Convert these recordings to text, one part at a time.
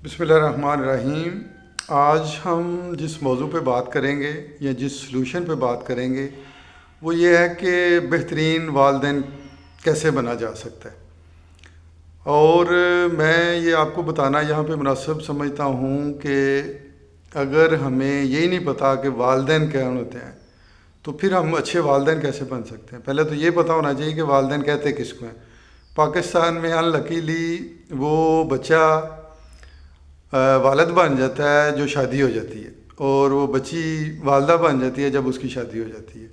بسم اللہ الرحمن الرحیم۔ آج ہم جس موضوع پہ بات کریں گے یا جس سلوشن پہ بات کریں گے وہ یہ ہے کہ بہترین والدین کیسے بنا جا سکتا ہے۔ اور میں یہ آپ کو بتانا یہاں پہ مناسب سمجھتا ہوں کہ اگر ہمیں یہی نہیں پتہ کہ والدین کیا ہوتے ہیں تو پھر ہم اچھے والدین کیسے بن سکتے ہیں۔ پہلے تو یہ پتہ ہونا چاہیے کہ والدین کہتے کس کو ہیں۔ پاکستان میں انلکیلی وہ بچہ والد بن جاتا ہے جو شادی ہو جاتی ہے، اور وہ بچی والدہ بن جاتی ہے جب اس کی شادی ہو جاتی ہے۔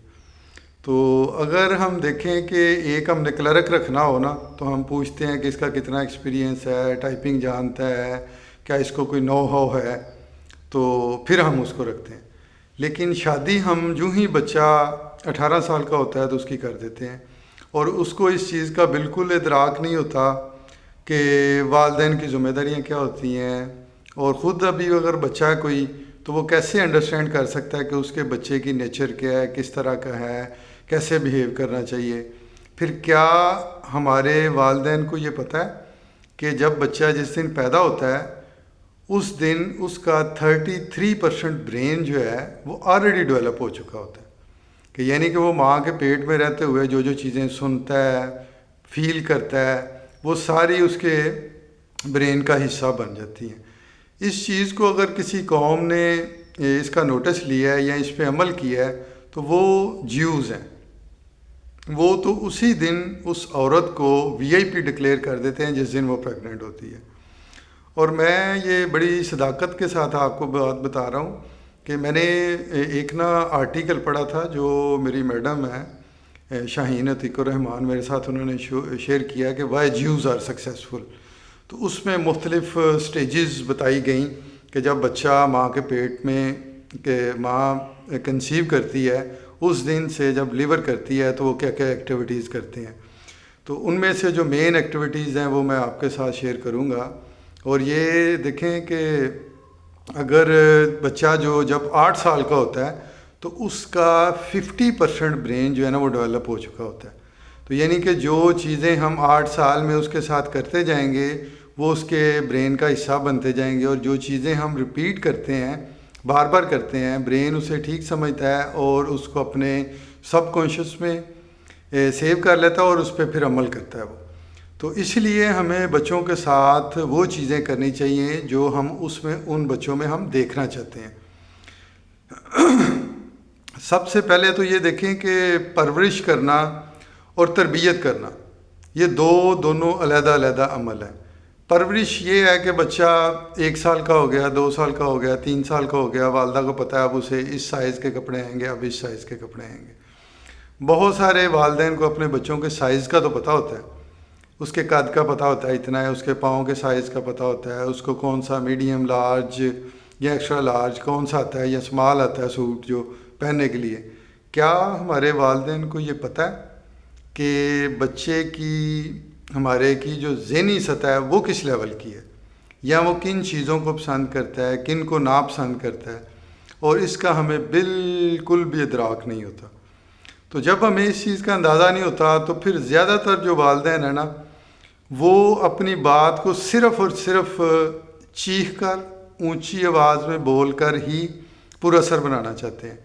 تو اگر ہم دیکھیں کہ ایک ہم نے کلرک رکھنا ہو نا تو ہم پوچھتے ہیں کہ اس کا کتنا ایکسپیرینس ہے، ٹائپنگ جانتا ہے، کیا اس کو کوئی نو ہاؤ ہے، تو پھر ہم اس کو رکھتے ہیں۔ لیکن شادی ہم جو ہی بچہ 18 سال کا ہوتا ہے تو اس کی کر دیتے ہیں، اور اس کو اس چیز کا بالکل ادراک نہیں ہوتا کہ والدین کی ذمہ داریاں کیا ہوتی ہیں، اور خود ابھی اگر بچہ ہے کوئی تو وہ کیسے انڈرسٹینڈ کر سکتا ہے کہ اس کے بچے کی نیچر کیا ہے، کس طرح کا ہے، کیسے بیہیو کرنا چاہیے۔ پھر کیا ہمارے والدین کو یہ پتہ ہے کہ جب بچہ جس دن پیدا ہوتا ہے اس دن اس کا 33% برین جو ہے وہ آلریڈی ڈیولپ ہو چکا ہوتا ہے، کہ یعنی کہ وہ ماں کے پیٹ میں رہتے ہوئے جو جو چیزیں سنتا ہے، فیل کرتا ہے، وہ ساری اس کے برین کا حصہ بن جاتی ہیں۔ اس چیز کو اگر کسی قوم نے اس کا نوٹس لیا ہے یا اس پہ عمل کیا ہے تو وہ جیوز ہیں۔ وہ تو اسی دن اس عورت کو وی آئی پی ڈکلیئر کر دیتے ہیں جس دن وہ پریگننٹ ہوتی ہے۔ اور میں یہ بڑی صداقت کے ساتھ آپ کو بات بتا رہا ہوں کہ میں نے ایک آرٹیکل پڑھا تھا جو میری میڈم ہے شاہین عتیق الرحمان، میرے ساتھ انہوں نے شیئر کیا کہ وائی جیوز آر سکسیزفل۔ تو اس میں مختلف سٹیجز بتائی گئیں کہ جب بچہ ماں کے پیٹ میں کہ ماں کنسیو کرتی ہے اس دن سے جب لیور کرتی ہے تو وہ کیا کیا ایکٹیویٹیز کرتے ہیں۔ تو ان میں سے جو مین ایکٹیویٹیز ہیں وہ میں آپ کے ساتھ شیئر کروں گا۔ اور یہ دیکھیں کہ اگر بچہ جو جب 8 سال کا ہوتا ہے تو اس کا 50% برین جو ہے نا وہ ڈیولپ ہو چکا ہوتا ہے۔ تو یعنی کہ جو چیزیں ہم 8 سال میں اس کے ساتھ کرتے جائیں گے وہ اس کے برین کا حصہ بنتے جائیں گے، اور جو چیزیں ہم ریپیٹ کرتے ہیں، بار بار کرتے ہیں، برین اسے ٹھیک سمجھتا ہے اور اس کو اپنے سب کانشیس میں سیو کر لیتا ہے اور اس پہ پھر عمل کرتا ہے وہ۔ تو اس لیے ہمیں بچوں کے ساتھ وہ چیزیں کرنی چاہیے جو ہم اس میں ان بچوں میں ہم دیکھنا چاہتے ہیں۔ سب سے پہلے تو یہ دیکھیں کہ پرورش کرنا اور تربیت کرنا یہ دونوں علیحدہ علیحدہ عمل ہیں۔ پرورش یہ ہے کہ بچہ 1 سال کا ہو گیا، 2 سال کا ہو گیا، 3 سال کا ہو گیا، والدہ کو پتہ ہے اب اسے اس سائز کے کپڑے آئیں گے، اب اس سائز کے کپڑے آئیں گے۔ بہت سارے والدین کو اپنے بچوں کے سائز کا تو پتہ ہوتا ہے، اس کے قد کا پتہ ہوتا ہے اتنا ہے، اس کے پاؤں کے سائز کا پتہ ہوتا ہے، اس کو کون سا میڈیم لارج یا ایکسٹرا لارج کون سا آتا ہے یا اسمال آتا ہے سوٹ جو پہننے کے لیے۔ کیا ہمارے والدین کو یہ پتہ ہے کہ بچے کی ہمارے کی جو ذہنی سطح ہے وہ کس لیول کی ہے، یا وہ کن چیزوں کو پسند کرتا ہے، کن کو ناپسند کرتا ہے، اور اس کا ہمیں بالکل بھی ادراک نہیں ہوتا۔ تو جب ہمیں اس چیز کا اندازہ نہیں ہوتا تو پھر زیادہ تر جو والدین ہیں نا وہ اپنی بات کو صرف اور صرف چیخ کر اونچی آواز میں بول کر ہی پر اثر بنانا چاہتے ہیں۔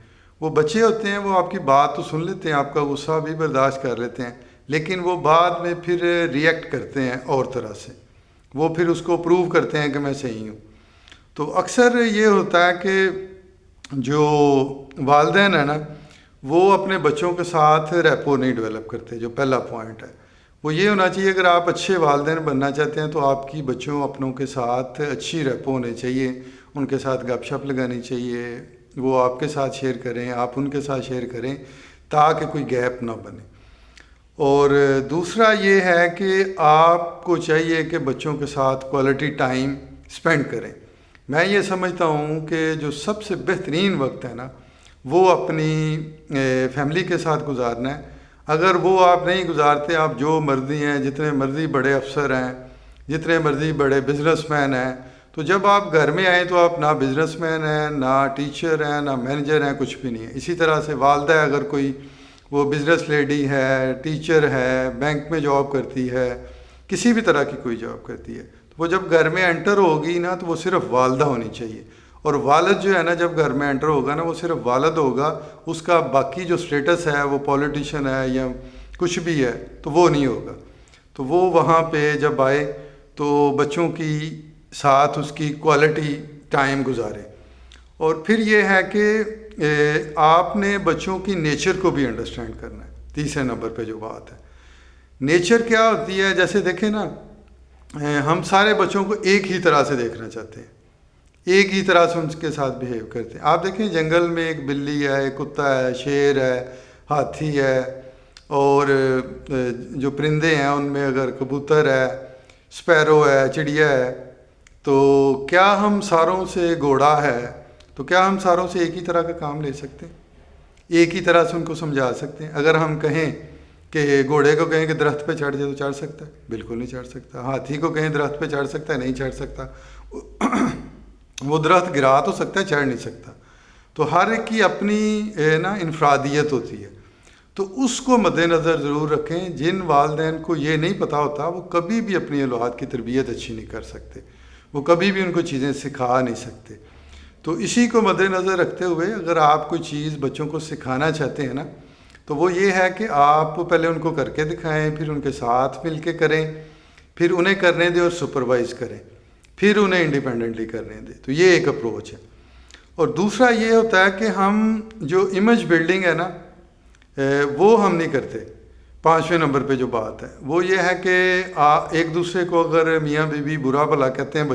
وہ بچے ہوتے ہیں، وہ آپ کی بات تو سن لیتے ہیں، آپ کا غصہ بھی برداشت کر لیتے ہیں، لیکن وہ بعد میں پھر ریئیکٹ کرتے ہیں اور طرح سے، وہ پھر اس کو پروو کرتے ہیں کہ میں صحیح ہوں۔ تو اکثر یہ ہوتا ہے کہ جو والدین ہیں نا وہ اپنے بچوں کے ساتھ ریپو نہیں ڈیولپ کرتے۔ جو پہلا پوائنٹ ہے وہ یہ ہونا چاہیے، اگر آپ اچھے والدین بننا چاہتے ہیں تو آپ کی بچوں اپنوں کے ساتھ اچھی ریپو ہونے چاہیے، ان کے ساتھ گپ شپ لگانی چاہیے، وہ آپ کے ساتھ شیئر کریں، آپ ان کے ساتھ شیئر کریں تاکہ کوئی گیپ نہ بنے۔ اور دوسرا یہ ہے کہ آپ کو چاہیے کہ بچوں کے ساتھ کوالٹی ٹائم سپینڈ کریں۔ میں یہ سمجھتا ہوں کہ جو سب سے بہترین وقت ہے نا وہ اپنی فیملی کے ساتھ گزارنا ہے۔ اگر وہ آپ نہیں گزارتے، آپ جو مرضی ہیں، جتنے مرضی بڑے افسر ہیں، جتنے مرضی بڑے بزنس مین ہیں، تو جب آپ گھر میں آئیں تو آپ نہ بزنس مین ہیں، نہ ٹیچر ہیں، نہ مینیجر ہیں، کچھ بھی نہیں ہے۔ اسی طرح سے والدہ ہے، اگر کوئی وہ بزنس لیڈی ہے، ٹیچر ہے، بینک میں جاب کرتی ہے، کسی بھی طرح کی کوئی جاب کرتی ہے، تو وہ جب گھر میں انٹر ہوگی نا تو وہ صرف والدہ ہونی چاہیے، اور والد جو ہے نا جب گھر میں انٹر ہوگا نا وہ صرف والد ہوگا، اس کا باقی جو سٹیٹس ہے وہ پولیٹیشین ہے یا کچھ بھی ہے تو وہ نہیں ہوگا. تو وہ وہاں پہ جب آئے تو بچوں کی ساتھ اس کی کوالٹی ٹائم گزارے. اور پھر یہ ہے کہ آپ نے بچوں کی نیچر کو بھی انڈرسٹینڈ کرنا ہے. تیسرے نمبر پہ جو بات ہے نیچر کیا ہوتی ہے، جیسے دیکھیں نا ہم سارے بچوں کو ایک ہی طرح سے دیکھنا چاہتے ہیں، ایک ہی طرح سے ان کے ساتھ بیہیو کرتے ہیں. آپ دیکھیں جنگل میں ایک بلی ہے، ایک کتا ہے، شیر ہے، ہاتھی ہے، اور جو پرندے ہیں ان میں اگر کبوتر ہے، اسپیرو ہے، چڑیا ہے، تو کیا ہم ساروں سے گھوڑا ہے تو کیا ہم ساروں سے ایک ہی طرح کا کام لے سکتے ہیں، ایک ہی طرح سے ان کو سمجھا سکتے ہیں؟ اگر ہم کہیں کہ گھوڑے کو کہیں کہ درخت پہ چڑھ جائے تو چڑھ سکتا ہے؟ بالکل نہیں چڑھ سکتا. ہاتھی کو کہیں درخت پہ چڑھ سکتا ہے؟ نہیں چڑھ سکتا. وہ درخت گرا تو سکتا ہے، چڑھ نہیں سکتا. تو ہر ایک کی اپنی نا انفرادیت ہوتی ہے. تو اس کو مد نظر ضرور رکھیں. جن والدین کو یہ نہیں پتہ ہوتا وہ کبھی بھی اپنی اولاد کی تربیت اچھی نہیں کر سکتے، وہ کبھی بھی ان کو چیزیں سکھا نہیں سکتے. تو اسی کو مد نظر رکھتے ہوئے اگر آپ کوئی چیز بچوں کو سکھانا چاہتے ہیں نا تو وہ یہ ہے کہ آپ پہلے ان کو کر کے دکھائیں، پھر ان کے ساتھ مل کے کریں، پھر انہیں کرنے دیں اور سپروائز کریں، پھر انہیں انڈیپینڈنٹلی کرنے دیں. تو یہ ایک اپروچ ہے. اور دوسرا یہ ہوتا ہے کہ ہم جو امیج بلڈنگ ہے نا وہ ہم نہیں کرتے. 5ویں نمبر پہ جو بات ہے وہ یہ ہے کہ ایک دوسرے کو اگر میاں بیوی برا بھلا کہتے ہیں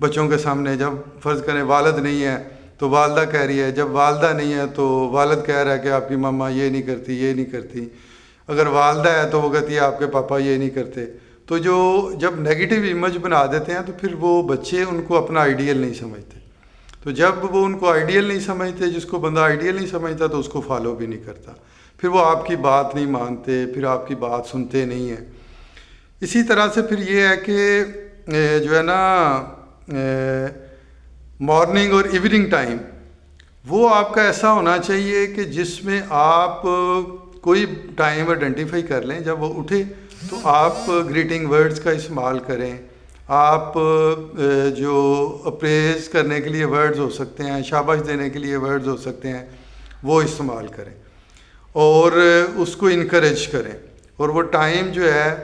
بچوں کے سامنے، جب فرض کریں والد نہیں ہے تو والدہ کہہ رہی ہے، جب والدہ نہیں ہے تو والد کہہ رہا ہے کہ آپ کی ماما یہ نہیں کرتی، یہ نہیں کرتی. اگر والدہ ہے تو وہ کہتی ہے آپ کے پاپا یہ نہیں کرتے. تو جب نیگیٹو امیج بنا دیتے ہیں تو پھر وہ بچے ان کو اپنا آئیڈیل نہیں سمجھتے. تو جب وہ ان کو آئیڈیل نہیں سمجھتے، جس کو بندہ آئیڈیل نہیں سمجھتا تو اس کو فالو بھی نہیں کرتا، پھر وہ آپ کی بات نہیں مانتے، پھر آپ کی بات سنتے نہیں ہیں. اسی طرح سے پھر یہ ہے کہ جو ہے نا مارننگ اور ایوننگ ٹائم وہ آپ کا ایسا ہونا چاہیے کہ جس میں آپ کوئی ٹائم آئیڈینٹیفائی کر لیں. جب وہ اٹھے تو آپ گریٹنگ ورڈز کا استعمال کریں. آپ جو اپریز کرنے کے لیے ورڈز ہو سکتے ہیں، شاباش دینے کے لیے ورڈز ہو سکتے ہیں، وہ استعمال کریں اور اس کو انکریج کریں. اور وہ ٹائم جو ہے،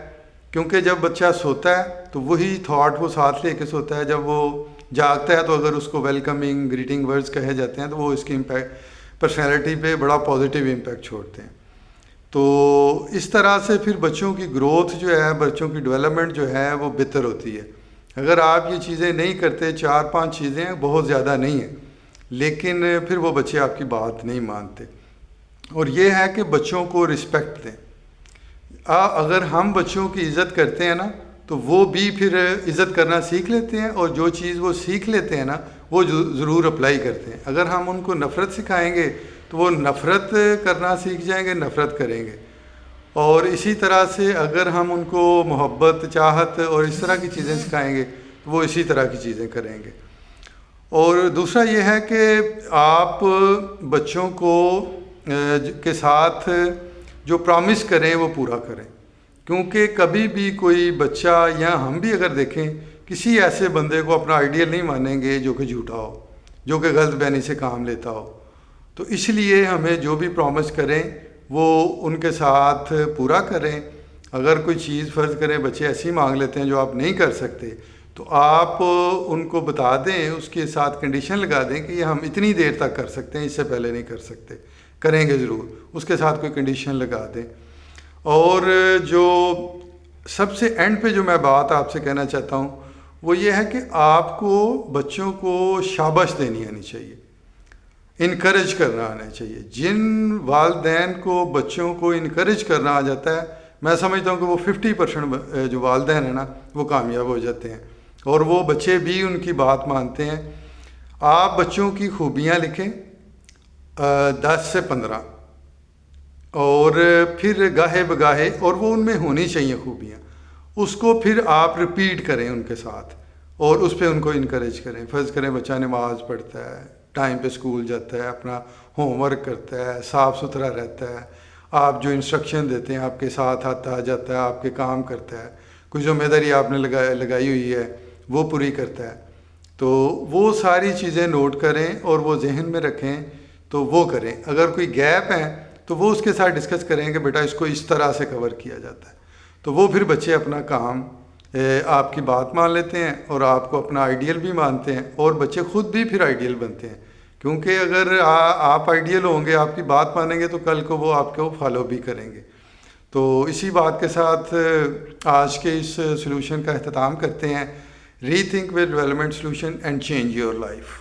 کیونکہ جب بچہ سوتا ہے تو وہی تھاٹ وہ ساتھ لے کے سوتا ہے. جب وہ جاگتا ہے تو اگر اس کو ویلکمنگ گریٹنگ ورڈز کہے جاتے ہیں تو وہ اس کی پرسنالٹی پہ بڑا پازیٹیو امپیکٹ چھوڑتے ہیں. تو اس طرح سے پھر بچوں کی گروتھ جو ہے، بچوں کی ڈیولپمنٹ جو ہے وہ بہتر ہوتی ہے. اگر آپ یہ چیزیں نہیں کرتے، 4-5 چیزیں بہت زیادہ نہیں ہیں، لیکن پھر وہ بچے آپ کی بات نہیں مانتے. اور یہ ہے کہ بچوں کو رسپیکٹ دیں. اگر ہم بچوں کی عزت کرتے ہیں نا تو وہ بھی پھر عزت کرنا سیکھ لیتے ہیں، اور جو چیز وہ سیکھ لیتے ہیں نا وہ ضرور اپلائی کرتے ہیں. اگر ہم ان کو نفرت سکھائیں گے تو وہ نفرت کرنا سیکھ جائیں گے، نفرت کریں گے. اور اسی طرح سے اگر ہم ان کو محبت، چاہت اور اس طرح کی چیزیں سکھائیں گے تو وہ اسی طرح کی چیزیں کریں گے. اور دوسرا یہ ہے کہ آپ بچوں کو کے ساتھ جو پرامس کریں وہ پورا کریں. کیونکہ کبھی بھی کوئی بچہ یا ہم بھی اگر دیکھیں کسی ایسے بندے کو اپنا آئیڈیل نہیں مانیں گے جو کہ جھوٹا ہو، جو کہ غلط بیانی سے کام لیتا ہو. تو اس لیے ہمیں جو بھی پرامس کریں وہ ان کے ساتھ پورا کریں. اگر کوئی چیز فرض کریں بچے ایسی مانگ لیتے ہیں جو آپ نہیں کر سکتے تو آپ ان کو بتا دیں، اس کے ساتھ کنڈیشن لگا دیں کہ یہ ہم اتنی دیر تک کر سکتے ہیں، اس سے پہلے نہیں کر سکتے، کریں گے ضرور. اس کے ساتھ کوئی کنڈیشن لگا دیں. اور جو سب سے اینڈ پہ جو میں بات آپ سے کہنا چاہتا ہوں وہ یہ ہے کہ آپ کو بچوں کو شاباش دینی آنی چاہیے، انکریج کرنا آنا چاہیے. جن والدین کو بچوں کو انکریج کرنا آ جاتا ہے، میں سمجھتا ہوں کہ وہ 50% جو والدین ہیں نا وہ کامیاب ہو جاتے ہیں، اور وہ بچے بھی ان کی بات مانتے ہیں. آپ بچوں کی خوبیاں لکھیں 10 سے 15، اور پھر گاہے بگاہے، اور وہ ان میں ہونی چاہیے خوبیاں، اس کو پھر آپ ریپیٹ کریں ان کے ساتھ اور اس پہ ان کو انکریج کریں. فرض کریں بچہ نماز پڑھتا ہے، ٹائم پہ اسکول جاتا ہے، اپنا ہوم ورک کرتا ہے، صاف ستھرا رہتا ہے، آپ جو انسٹرکشن دیتے ہیں آپ کے ساتھ آتا جاتا ہے، آپ کے کام کرتا ہے، کوئی ذمہ داری آپ نے لگائی ہوئی ہے وہ پوری کرتا ہے. تو وہ ساری چیزیں نوٹ کریں اور وہ ذہن میں رکھیں تو وہ کریں. اگر کوئی گیپ ہے تو وہ اس کے ساتھ ڈسکس کریں کہ بیٹا اس کو اس طرح سے کور کیا جاتا ہے. تو وہ پھر بچے اپنا کام آپ کی بات مان لیتے ہیں اور آپ کو اپنا آئیڈیل بھی مانتے ہیں اور بچے خود بھی پھر آئیڈیل بنتے ہیں. کیونکہ اگر آپ آئیڈیل ہوں گے, آپ کی بات مانیں گے تو کل کو وہ آپ کو فالو بھی کریں گے. تو اسی بات کے ساتھ آج کے اس سلوشن کا اختتام کرتے ہیں. Rethink with development solution and change your life.